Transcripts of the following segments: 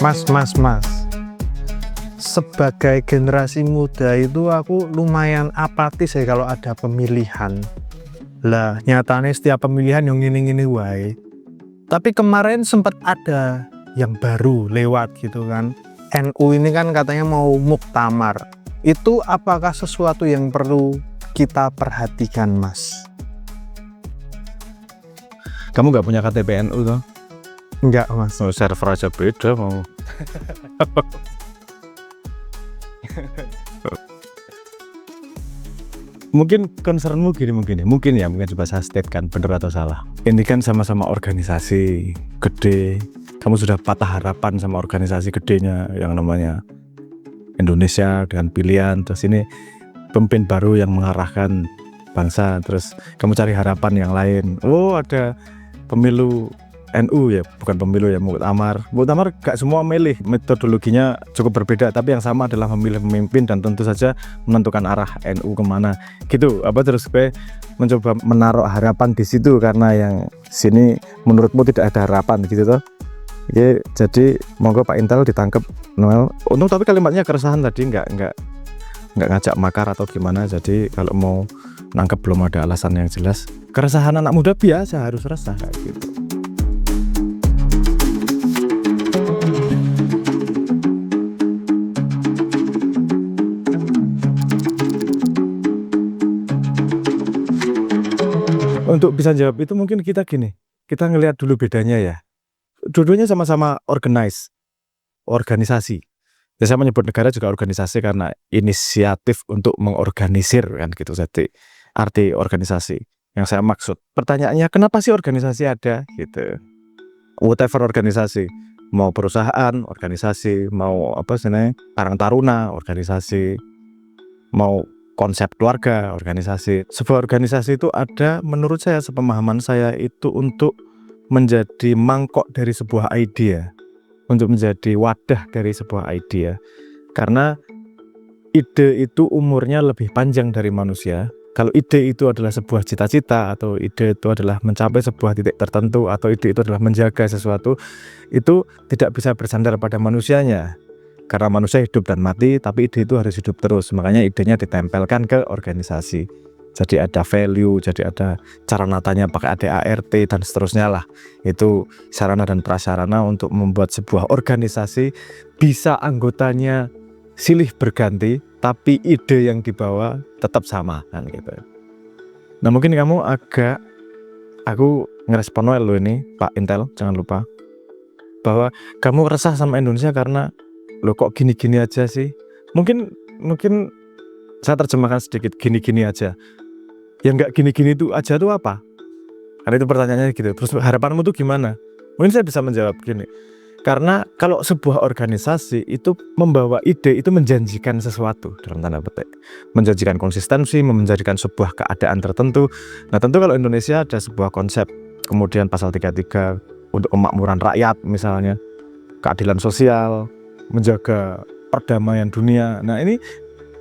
Mas. Sebagai generasi muda itu aku lumayan apatis ya kalau ada pemilihan. Lah, nyatanya setiap pemilihan yang gini-gini wae. Tapi kemarin sempat ada yang baru lewat gitu kan. NU ini kan katanya mau muktamar. Itu apakah sesuatu yang perlu kita perhatikan, Mas? Kamu nggak punya KTP NU toh? Enggak, Mas. Oh, server aja beda mau. Mungkin concernmu gini mungkin coba saya state kan bener atau salah. Ini kan sama-sama organisasi gede. Kamu sudah patah harapan sama organisasi gedenya yang namanya Indonesia dengan pilihan. Terus ini pemimpin baru yang mengarahkan bangsa. Terus kamu cari harapan yang lain. Oh, ada pemilu NU ya, bukan pemilu ya, muktamar gak semua milih, metodologinya cukup berbeda, tapi yang sama adalah memilih pemimpin dan tentu saja menentukan arah NU kemana gitu. Terus gue mencoba menaruh harapan di situ karena yang sini menurutmu tidak ada harapan gitu toh. Oke, jadi monggo Pak Intel ditangkap Noel. Untung tapi kalimatnya keresahan tadi, nggak ngajak makar atau gimana. Jadi kalau mau nangkep belum ada alasan yang jelas. Keresahan anak muda biasa, harus resah kayak gitu. Untuk bisa jawab itu mungkin kita ngelihat dulu bedanya ya. Dua-duanya sama-sama organisasi. Ya, saya menyebut negara juga organisasi karena inisiatif untuk mengorganisir kan gitu. Jadi arti organisasi yang saya maksud. Pertanyaannya kenapa sih organisasi ada gitu. Whatever organisasi, mau perusahaan, organisasi, mau Karang Taruna, organisasi, mau konsep keluarga, organisasi. Sebuah organisasi itu ada, menurut saya, sepemahaman saya, itu untuk menjadi mangkok dari sebuah idea, untuk menjadi wadah dari sebuah idea. Karena ide itu umurnya lebih panjang dari manusia. Kalau ide itu adalah sebuah cita-cita, atau ide itu adalah mencapai sebuah titik tertentu, atau ide itu adalah menjaga sesuatu, itu tidak bisa bersandar pada manusianya. Karena manusia hidup dan mati, tapi ide itu harus hidup terus. Makanya idenya ditempelkan ke organisasi. Jadi ada value, jadi ada cara natanya pakai ADART dan seterusnya lah. Itu sarana dan prasarana untuk membuat sebuah organisasi bisa anggotanya silih berganti, tapi ide yang dibawa tetap sama kan gitu. Nah mungkin aku ngerespon Noel lo ini, Pak Intel, jangan lupa bahwa kamu resah sama Indonesia karena lo kok gini-gini aja sih. Mungkin saya terjemahkan sedikit, gini-gini aja. Yang nggak gini-gini itu aja tuh apa? Karena itu pertanyaannya gitu. Terus harapanmu tuh gimana? Mungkin saya bisa menjawab gini. Karena kalau sebuah organisasi itu membawa ide, itu menjanjikan sesuatu dalam tanda petik. Menjanjikan konsistensi, menjanjikan sebuah keadaan tertentu. Nah tentu kalau Indonesia ada sebuah konsep, kemudian pasal 33 untuk kemakmuran rakyat misalnya, keadilan sosial, menjaga perdamaian dunia. Nah ini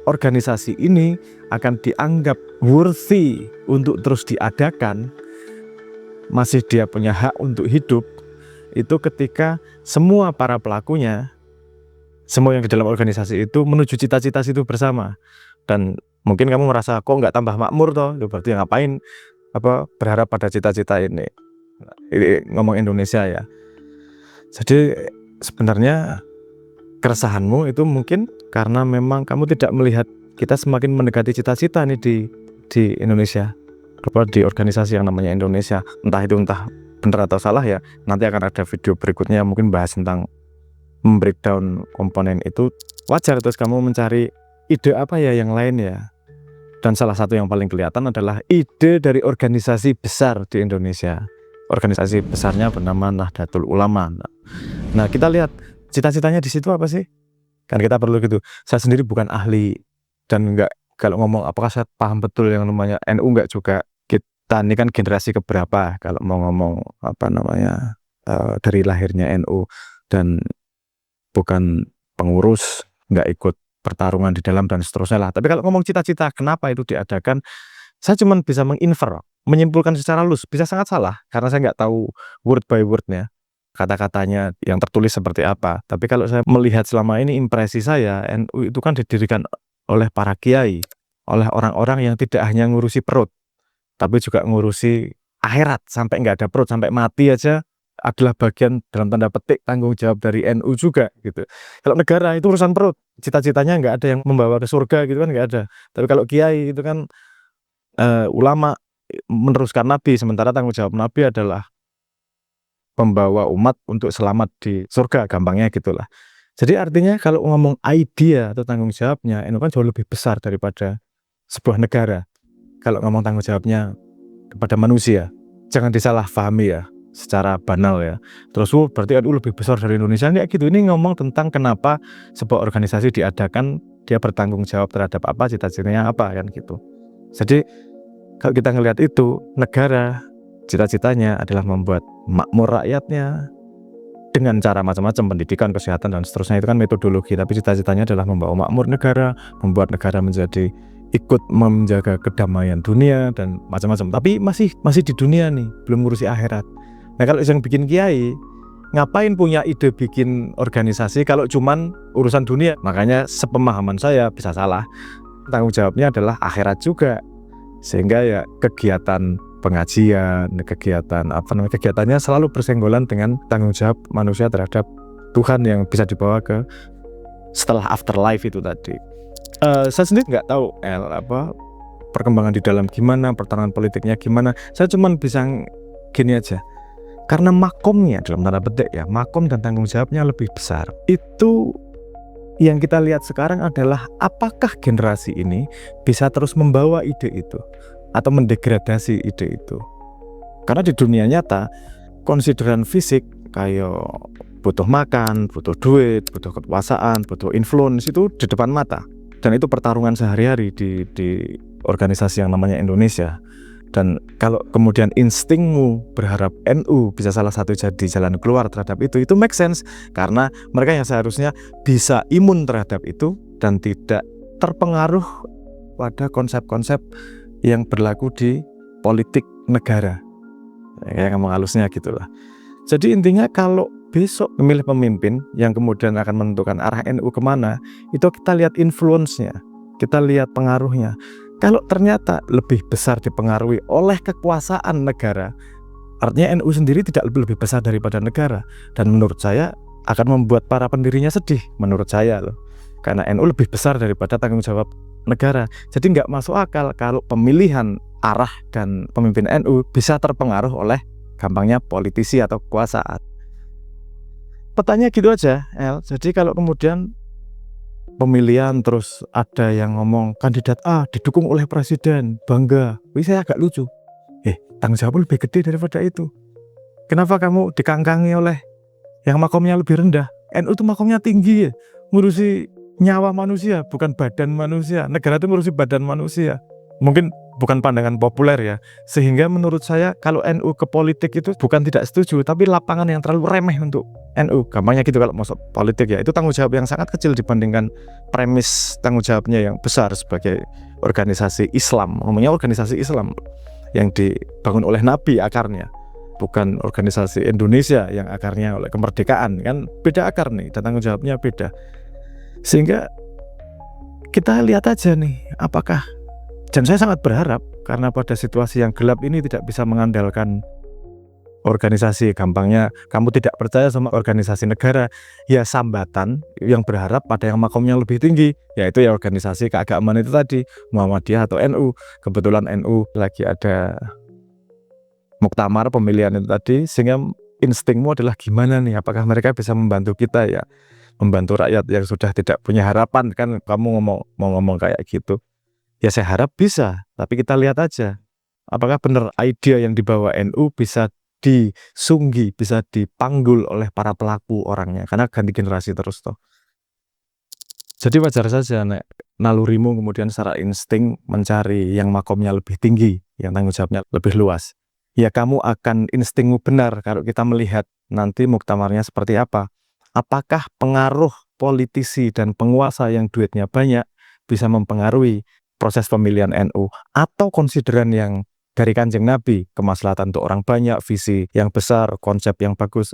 organisasi ini akan dianggap worthy untuk terus diadakan, masih dia punya hak untuk hidup, itu ketika semua para pelakunya, semua yang di dalam organisasi itu menuju cita-cita itu bersama. Dan mungkin kamu merasa kok nggak tambah makmur toh, berarti ngapain berharap pada cita-cita ini. Ini ngomong Indonesia ya. Jadi sebenarnya keresahanmu itu mungkin karena memang kamu tidak melihat kita semakin mendekati cita-cita nih di Indonesia, di organisasi yang namanya Indonesia. Entah benar atau salah ya, nanti akan ada video berikutnya mungkin bahas tentang membreakdown komponen itu. Wajar terus kamu mencari ide apa ya yang lain ya. Dan salah satu yang paling kelihatan adalah ide dari organisasi besar di Indonesia. Organisasi besarnya bernama Nahdlatul Ulama. Nah kita lihat cita-citanya di situ apa sih? Kan kita perlu gitu. Saya sendiri bukan ahli dan kalau ngomong apakah saya paham betul yang namanya NU enggak juga. Kita ini kan generasi keberapa kalau mau ngomong dari lahirnya NU, dan bukan pengurus, enggak ikut pertarungan di dalam dan seterusnya lah. Tapi kalau ngomong cita-cita kenapa itu diadakan, saya cuma bisa menginfer, menyimpulkan secara lus, bisa sangat salah karena saya nggak tahu word by wordnya. kata-katanya yang tertulis seperti apa. Tapi kalau saya melihat selama ini impresi saya, NU itu kan didirikan oleh para kiai, oleh orang-orang yang tidak hanya ngurusi perut, tapi juga ngurusi akhirat. Sampai nggak ada perut, sampai mati aja adalah bagian dalam tanda petik tanggung jawab dari NU juga gitu. Kalau negara itu urusan perut, cita-citanya nggak ada yang membawa ke surga gitu kan, nggak ada. Tapi kalau kiai itu kan ulama meneruskan Nabi, sementara tanggung jawab Nabi adalah membawa umat untuk selamat di surga, gampangnya gitulah. Jadi artinya kalau ngomong idea atau tanggung jawabnya, NU kan jauh lebih besar daripada sebuah negara. Kalau ngomong tanggung jawabnya kepada manusia, jangan disalahpahami ya secara banal ya. Terus berarti NU lebih besar dari Indonesia, ini gitu. Ini ngomong tentang kenapa sebuah organisasi diadakan, dia bertanggung jawab terhadap apa, cita-citanya apa kan gitu. Jadi kalau kita ngelihat itu, negara cita-citanya adalah membuat makmur rakyatnya dengan cara macam-macam, pendidikan, kesehatan dan seterusnya, itu kan metodologi. Tapi cita-citanya adalah membawa makmur negara, membuat negara menjadi ikut menjaga kedamaian dunia dan macam-macam. Tapi masih di dunia nih, belum ngurusi akhirat. Nah kalau yang bikin kiai, ngapain punya ide bikin organisasi kalau cuman urusan dunia? Makanya sepemahaman saya, bisa salah, tanggung jawabnya adalah akhirat juga. Sehingga ya kegiatan pengajian, kegiatannya selalu bersenggolan dengan tanggung jawab manusia terhadap Tuhan yang bisa dibawa ke setelah afterlife itu tadi. Saya sendiri nggak tahu perkembangan di dalam gimana, pertarungan politiknya gimana. Saya cuma bisa gini aja. Karena makomnya dalam tanda petik ya, makom dan tanggung jawabnya lebih besar. Itu yang kita lihat sekarang adalah apakah generasi ini bisa terus membawa ide itu atau mendegradasi ide itu. Karena di dunia nyata, konsideran fisik kayak butuh makan, butuh duit, butuh kekuasaan, butuh influence itu di depan mata. Dan itu pertarungan sehari-hari di organisasi yang namanya Indonesia. Dan kalau kemudian instingmu berharap NU bisa salah satu jadi jalan keluar terhadap itu make sense. Karena mereka yang seharusnya bisa imun terhadap itu dan tidak terpengaruh pada konsep-konsep yang berlaku di politik negara. Kayak ngomong halusnya gitulah. Jadi intinya kalau besok memilih pemimpin yang kemudian akan menentukan arah NU kemana, itu kita lihat influence-nya, kita lihat pengaruhnya. Kalau ternyata lebih besar dipengaruhi oleh kekuasaan negara, artinya NU sendiri tidak lebih besar daripada negara. Dan menurut saya akan membuat para pendirinya sedih, menurut saya loh. Karena NU lebih besar daripada tanggung jawab negara. Jadi nggak masuk akal kalau pemilihan arah dan pemimpin NU bisa terpengaruh oleh gampangnya politisi atau kekuasaan. Petanya gitu aja, El. Jadi kalau kemudian pemilihan terus ada yang ngomong kandidat A didukung oleh presiden, bangga. Wih, saya agak lucu. Tanggung jawab lebih gede daripada itu. Kenapa kamu dikangkangi oleh yang makomnya lebih rendah? NU itu makomnya tinggi ya, ngurusi nyawa manusia, bukan badan manusia. Negara itu ngurusi badan manusia. Mungkin bukan pandangan populer ya. Sehingga menurut saya kalau NU ke politik itu bukan tidak setuju, tapi lapangan yang terlalu remeh untuk NU. Gampangnya gitu kalau masuk politik ya. Itu tanggung jawab yang sangat kecil dibandingkan premis tanggung jawabnya yang besar sebagai organisasi Islam. Ngomongnya organisasi Islam yang dibangun oleh Nabi akarnya. Bukan organisasi Indonesia yang akarnya oleh kemerdekaan. Kan beda akar nih dan tanggung jawabnya beda. Sehingga kita lihat aja nih apakah. Dan saya sangat berharap karena pada situasi yang gelap ini tidak bisa mengandalkan organisasi. Gampangnya kamu tidak percaya sama organisasi negara, ya sambatan yang berharap pada yang makomnya lebih tinggi, yaitu ya organisasi keagamaan itu tadi, Muhammadiyah atau NU. Kebetulan NU lagi ada muktamar pemilihan itu tadi, sehingga instingmu adalah gimana nih, apakah mereka bisa membantu kita ya, membantu rakyat yang sudah tidak punya harapan. Kan kamu mau ngomong kayak gitu. Ya saya harap bisa, tapi kita lihat aja apakah benar ide yang dibawa NU bisa disunggi, bisa dipanggul oleh para pelaku orangnya, karena ganti generasi terus toh. Jadi wajar saja nek nalurimu kemudian secara insting mencari yang makomnya lebih tinggi, yang tanggung jawabnya lebih luas. Ya kamu akan instingmu benar kalau kita melihat nanti muktamarnya seperti apa. Apakah pengaruh politisi dan penguasa yang duitnya banyak bisa mempengaruhi proses pemilihan NU, atau konsideran yang dari Kanjeng Nabi, kemaslahatan untuk orang banyak, visi yang besar, konsep yang bagus,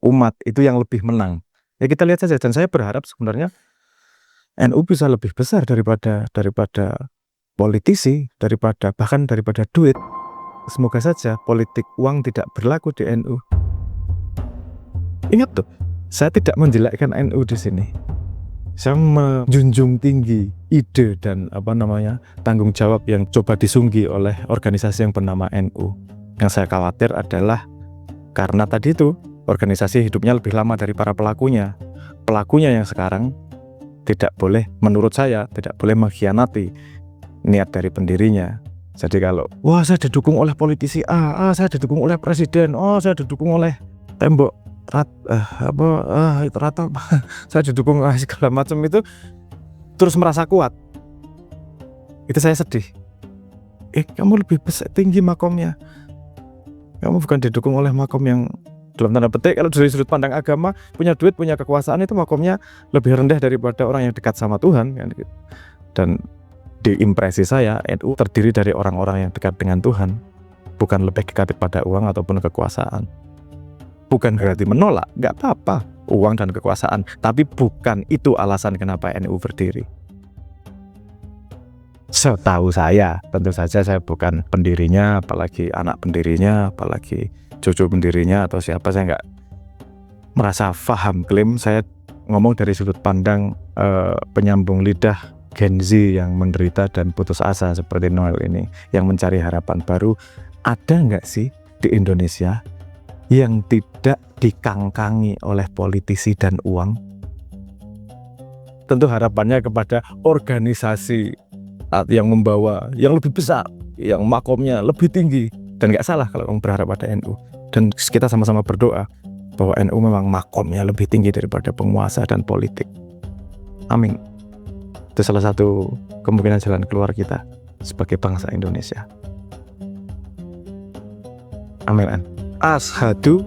umat itu yang lebih menang. Ya kita lihat saja, dan saya berharap sebenarnya NU bisa lebih besar daripada politisi, bahkan daripada duit. Semoga saja politik uang tidak berlaku di NU. Ingat tuh, saya tidak menjelekkan NU di sini. Saya menjunjung tinggi ide dan tanggung jawab yang coba disunggi oleh organisasi yang bernama NU. Yang saya khawatir adalah karena tadi itu organisasi hidupnya lebih lama dari para pelakunya. Pelakunya yang sekarang menurut saya tidak boleh mengkhianati niat dari pendirinya. Jadi kalau saya didukung oleh politisi A, saya didukung oleh presiden, saya didukung oleh tembok rata saya didukung segala macam itu, terus merasa kuat, itu saya sedih. Kamu lebih tinggi makomnya, kamu bukan didukung oleh makom yang dalam tanda petik, kalau dari sudut pandang agama, punya duit, punya kekuasaan, itu makomnya lebih rendah daripada orang yang dekat sama Tuhan kan. Dan di impresi saya, NU terdiri dari orang-orang yang dekat dengan Tuhan, bukan lebih dekat pada uang ataupun kekuasaan. Bukan berarti menolak, nggak apa-apa uang dan kekuasaan, tapi bukan itu alasan kenapa NU berdiri. Setahu saya, tentu saja saya bukan pendirinya, apalagi anak pendirinya, apalagi cucu pendirinya atau siapa, saya nggak merasa paham klaim. Saya ngomong dari sudut pandang penyambung lidah Gen Z yang menderita dan putus asa seperti Noel ini, yang mencari harapan baru. Ada nggak sih di Indonesia yang tidak dikangkangi oleh politisi dan uang? Tentu harapannya kepada organisasi yang membawa, yang lebih besar, yang makomnya lebih tinggi. Dan gak salah kalau kamu berharap pada NU. Dan kita sama-sama berdoa bahwa NU memang makomnya lebih tinggi daripada penguasa dan politik. Amin. Itu salah satu kemungkinan jalan keluar kita sebagai bangsa Indonesia. Amin. Ashadu